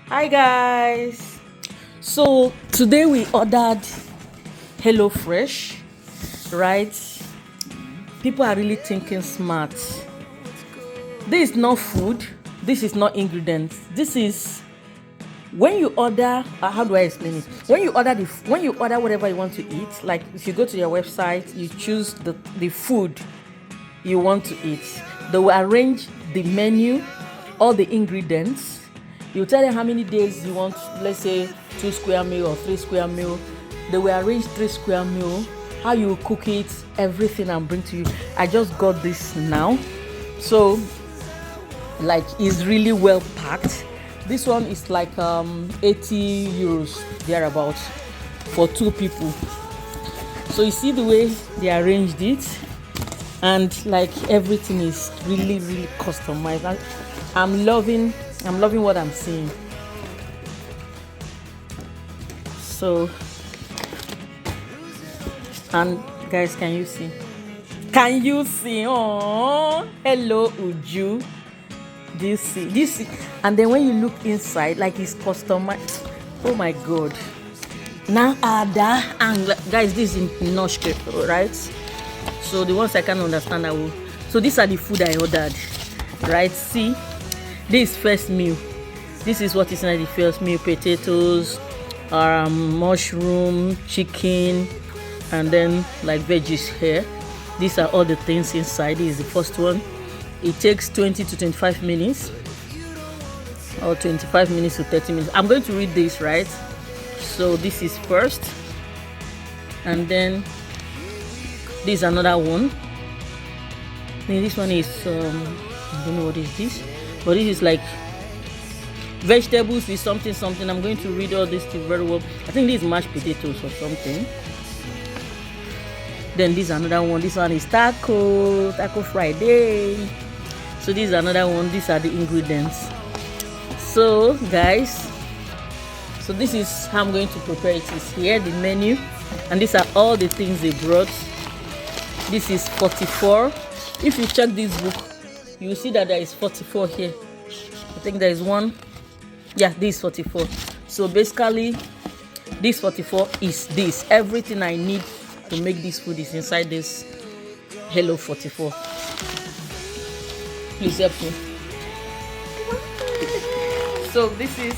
Hi guys. So today we ordered HelloFresh, right? People are really thinking smart. This is not food. This is not ingredients. This is when you order. How do I explain it? When you order whatever you want to eat, like if you go to your website, you choose the food you want to eat. They will arrange the menu, all the ingredients. You tell them how many days you want, let's say 2 square meal or 3 square meal. They will arrange 3 square meal, how you cook it, everything, and bring to you. I just got this now. So like it's really well packed. This one is like 80 euros thereabouts for 2 people. So you see the way they arranged it, and like everything is really customized. I'm loving what I'm seeing. So, and guys, can you see? Oh, hello Uju. Do you see? And then when you look inside, like it's customized. Oh my god. Now Ada, and guys, this is in Noshke, right? So the ones I can't understand, I will. So these are the food I ordered, right? See, this first meal. This is what is in the first meal: potatoes, mushroom, chicken, and then like veggies here. These are all the things inside. This is the first one. It takes 20 to 25 minutes, or 25 minutes to 30 minutes. I'm going to read this, right? So this is first, and then this is another one. Then this one is I don't know what is this, but this is like vegetables with something. I'm going to read all this thing very well. I think this is mashed potatoes or something. Then this is another one. This one is taco Friday. So this is another one. These are the ingredients. So guys, so this is how I'm going to prepare it. Is here the menu, and these are all the things they brought. This is 44. If you check this book, you will see that there is 44 here. I think there is one. Yeah, this is 44. So basically, this 44 is this. Everything I need to make this food is inside this Hello 44. Please help me. So this is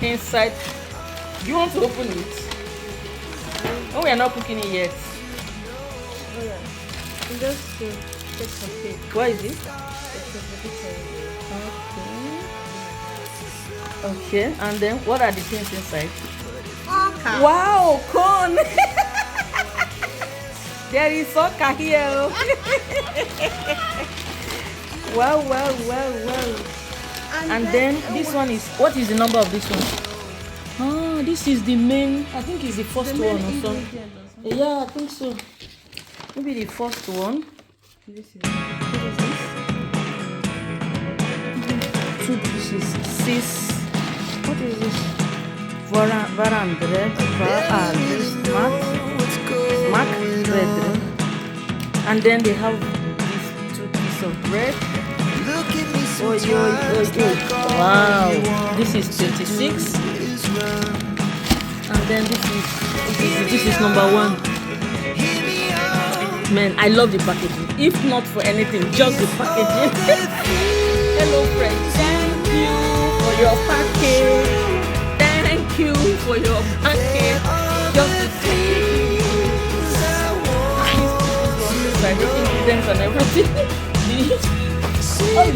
inside. Do you want to open it? Oh, we are not cooking it yet. Oh yeah. Just take some cake. What is it? It's a vegetarian. Okay, and then what are the things inside? Okay. Wow, corn! There is soccer here. Wow. And then this one is, what is the number of this one? Oh, this is the main, I think it's the first one or something. Yeah, I think so. Maybe the first one. What is this? 2 pieces. 6. What is this? Varandre. Smack bread. And then they have these 2 pieces of bread. Wow. This is 26. And then this is number 1. Man, I love the packaging. If not for anything, just the packaging. HelloFresh, thank you for your package. Thank you for your package. Just the packaging. Nice. Ingredients and everything. Oh,